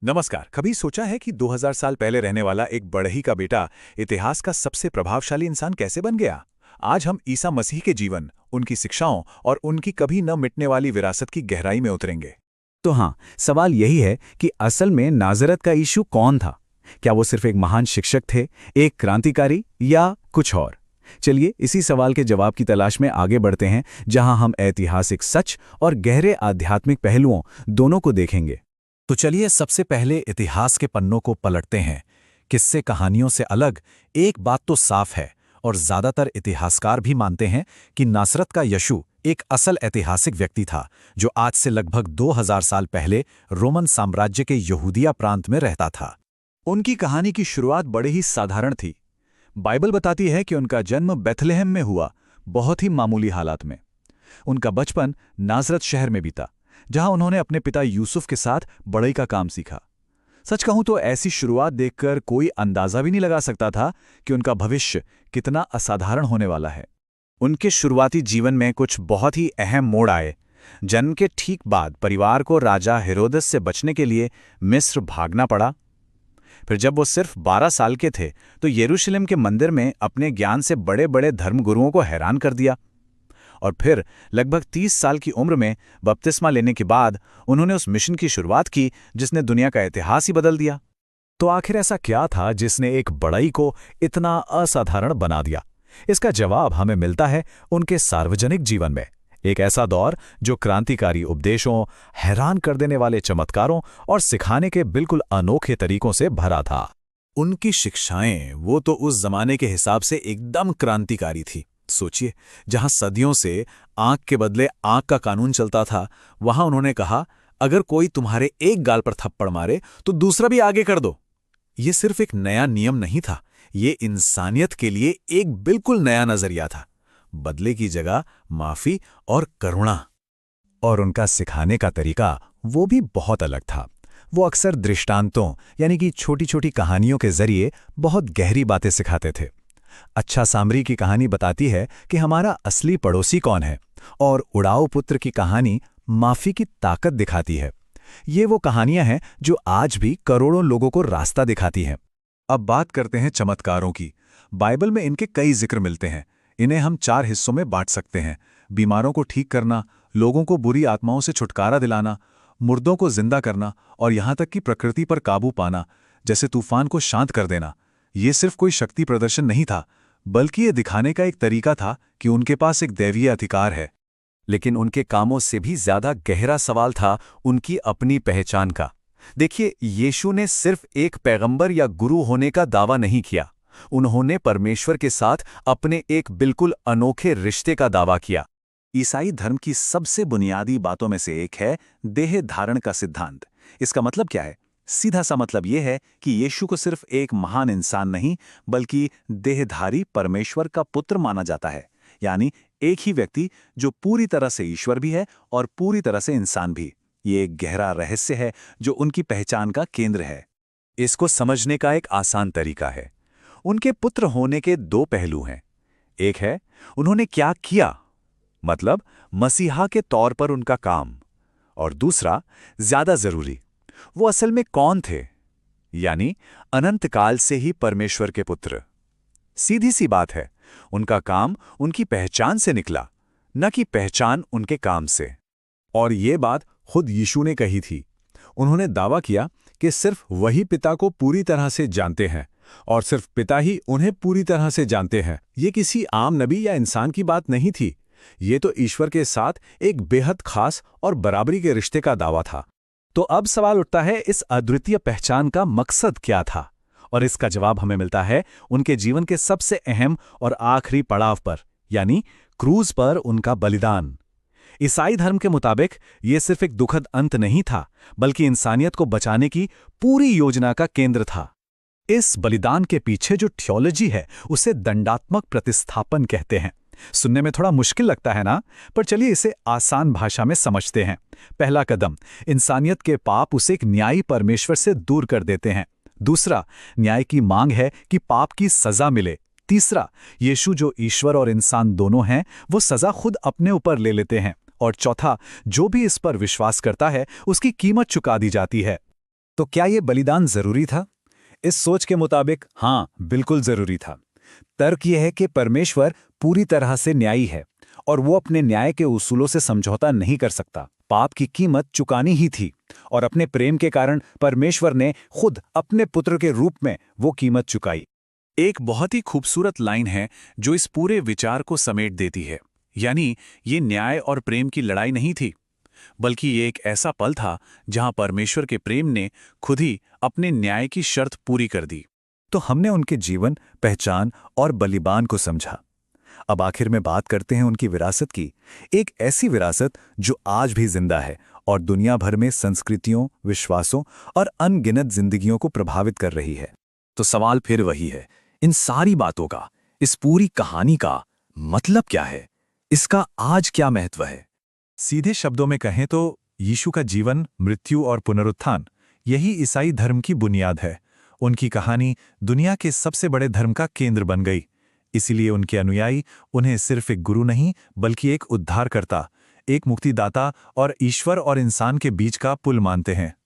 नमस्कार। कभी सोचा है कि 2000 साल पहले रहने वाला एक बढ़ई का बेटा इतिहास का सबसे प्रभावशाली इंसान कैसे बन गया? आज हम ईसा मसीह के जीवन, उनकी शिक्षाओं और उनकी कभी न मिटने वाली विरासत की गहराई में उतरेंगे। तो हाँ, सवाल यही है कि असल में नाज़रत का यीशु कौन था? क्या वो सिर्फ एक महान शिक्षक थे, एक क्रांतिकारी, या कुछ और? चलिए इसी सवाल के जवाब की तलाश में आगे बढ़ते हैं, जहां हम ऐतिहासिक सच और गहरे आध्यात्मिक पहलुओं दोनों को देखेंगे। तो चलिए सबसे पहले इतिहास के पन्नों को पलटते हैं। किस्से कहानियों से अलग एक बात तो साफ है, और ज्यादातर इतिहासकार भी मानते हैं कि नासरत का यीशु एक असल ऐतिहासिक व्यक्ति था, जो आज से लगभग 2000 साल पहले रोमन साम्राज्य के यहूदिया प्रांत में रहता था। उनकी कहानी की शुरुआत बड़े ही साधारण थी। बाइबल बताती है कि उनका जन्म बेथलेहम में हुआ, बहुत ही मामूली हालात में। उनका बचपन नासरत शहर में बीता, जहां उन्होंने अपने पिता यूसुफ के साथ बढ़ई का काम सीखा। सच कहूं तो ऐसी शुरुआत देखकर कोई अंदाजा भी नहीं लगा सकता था कि उनका भविष्य कितना असाधारण होने वाला है। उनके शुरुआती जीवन में कुछ बहुत ही अहम मोड़ आए। जन्म के ठीक बाद परिवार को राजा हेरोदस से बचने के लिए मिस्र भागना पड़ा। फिर जब वो सिर्फ 12 साल के थे तो यरूशलेम के मंदिर में अपने ज्ञान से बड़े बड़े धर्मगुरुओं को हैरान कर दिया। और फिर लगभग 30 साल की उम्र में बपतिस्मा लेने के बाद उन्होंने उस मिशन की शुरुआत की जिसने दुनिया का इतिहास ही बदल दिया। तो आखिर ऐसा क्या था जिसने एक बढ़ई को इतना असाधारण बना दिया? इसका जवाब हमें मिलता है उनके सार्वजनिक जीवन में। एक ऐसा दौर जो क्रांतिकारी उपदेशों, हैरान कर देने वाले चमत्कारों और सिखाने के बिल्कुल अनोखे तरीकों से भरा था। उनकी शिक्षाएं वो तो उस जमाने के हिसाब से एकदम क्रांतिकारी थी। सोचिए, जहां सदियों से आंख के बदले आंख का कानून चलता था, वहां उन्होंने कहा, अगर कोई तुम्हारे एक गाल पर थप्पड़ मारे तो दूसरा भी आगे कर दो। ये सिर्फ एक नया नियम नहीं था, ये इंसानियत के लिए एक बिल्कुल नया नजरिया था। बदले की जगह माफी और करुणा। और उनका सिखाने का तरीका वो भी बहुत अलग था। वो अक्सर दृष्टांतों यानी कि छोटी छोटी कहानियों के जरिए बहुत गहरी बातें सिखाते थे। अच्छा सामरी की कहानी बताती है कि हमारा असली पड़ोसी कौन है, और उड़ाऊ पुत्र की कहानी माफी की ताकत दिखाती है। ये वो कहानियां हैं जो आज भी करोड़ों लोगों को रास्ता दिखाती हैं। अब बात करते हैं चमत्कारों की। बाइबल में इनके कई जिक्र मिलते हैं। इन्हें हम 4 हिस्सों में बांट सकते हैं: बीमारों को ठीक करना, लोगों को बुरी आत्माओं से छुटकारा दिलाना, मुर्दों को जिंदा करना, और यहां तक कि प्रकृति पर काबू पाना, जैसे तूफान को शांत कर देना। ये सिर्फ कोई शक्ति प्रदर्शन नहीं था, बल्कि ये दिखाने का एक तरीका था कि उनके पास एक दैवीय अधिकार है। लेकिन उनके कामों से भी ज्यादा गहरा सवाल था उनकी अपनी पहचान का। देखिए, यीशु ने सिर्फ एक पैगंबर या गुरु होने का दावा नहीं किया, उन्होंने परमेश्वर के साथ अपने एक बिल्कुल अनोखे रिश्ते का दावा किया। ईसाई धर्म की सबसे बुनियादी बातों में से एक है देह धारण का सिद्धांत। इसका मतलब क्या है? सीधा सा मतलब यह है कि यीशु को सिर्फ एक महान इंसान नहीं, बल्कि देहधारी परमेश्वर का पुत्र माना जाता है। यानी एक ही व्यक्ति जो पूरी तरह से ईश्वर भी है और पूरी तरह से इंसान भी। ये एक गहरा रहस्य है जो उनकी पहचान का केंद्र है। इसको समझने का एक आसान तरीका है। उनके पुत्र होने के 2 पहलू हैं। एक है उन्होंने क्या किया, मतलब मसीहा के तौर पर उनका काम, और दूसरा, ज्यादा जरूरी, वो असल में कौन थे, यानी अनंत काल से ही परमेश्वर के पुत्र। सीधी सी बात है, उनका काम उनकी पहचान से निकला, न कि पहचान उनके काम से। और ये बात खुद यीशु ने कही थी। उन्होंने दावा किया कि सिर्फ वही पिता को पूरी तरह से जानते हैं, और सिर्फ पिता ही उन्हें पूरी तरह से जानते हैं। ये किसी आम नबी या इंसान की बात नहीं थी। ये तो ईश्वर के साथ एक बेहद खास और बराबरी के रिश्ते का दावा था। तो अब सवाल उठता है, इस अद्वितीय पहचान का मकसद क्या था? और इसका जवाब हमें मिलता है उनके जीवन के सबसे अहम और आखिरी पड़ाव पर, यानी क्रूज पर उनका बलिदान। ईसाई धर्म के मुताबिक यह सिर्फ एक दुखद अंत नहीं था, बल्कि इंसानियत को बचाने की पूरी योजना का केंद्र था। इस बलिदान के पीछे जो थियोलॉजी है उसे दंडात्मक प्रतिस्थापन कहते हैं। सुनने में थोड़ा मुश्किल लगता है ना, पर चलिए इसे आसान भाषा में समझते हैं। पहला कदम, इंसानियत के पाप उसे एक न्यायी परमेश्वर से दूर कर देते हैं। दूसरा, न्याय की मांग है कि पाप की सजा मिले। तीसरा, यीशु जो ईश्वर और इंसान दोनों हैं, वो सजा खुद अपने ऊपर ले लेते हैं। और चौथा, जो भी इस पर विश्वास करता है उसकी कीमत चुका दी जाती है। तो क्या ये बलिदान जरूरी था? इस सोच के मुताबिक हाँ, बिल्कुल जरूरी था। तर्क यह है कि परमेश्वर पूरी तरह से न्यायी है और वो अपने न्याय के उसूलों से समझौता नहीं कर सकता। पाप की कीमत चुकानी ही थी और अपने प्रेम के कारण परमेश्वर ने खुद अपने पुत्र के रूप में वो कीमत चुकाई। एक बहुत ही खूबसूरत लाइन है जो इस पूरे विचार को समेट देती है। यानी ये न्याय और प्रेम की लड़ाई नहीं थी, बल्कि ये एक ऐसा पल था जहां परमेश्वर के प्रेम ने खुद ही अपने न्याय की शर्त पूरी कर दी। तो हमने उनके जीवन, पहचान और बलिदान को समझा। अब आखिर में बात करते हैं उनकी विरासत की, एक ऐसी विरासत जो आज भी जिंदा है और दुनिया भर में संस्कृतियों, विश्वासों और अनगिनत जिंदगियों को प्रभावित कर रही है। तो सवाल फिर वही है, इन सारी बातों का, इस पूरी कहानी का मतलब क्या है? इसका आज क्या महत्व है? सीधे शब्दों में कहें तो यीशु का जीवन, मृत्यु और पुनरुत्थान यही ईसाई धर्म की बुनियाद है। उनकी कहानी दुनिया के सबसे बड़े धर्म का केंद्र बन गई। इसीलिए उनके अनुयायी उन्हें सिर्फ एक गुरु नहीं, बल्कि एक उद्धारकर्ता, एक मुक्तिदाता और ईश्वर और इंसान के बीच का पुल मानते हैं।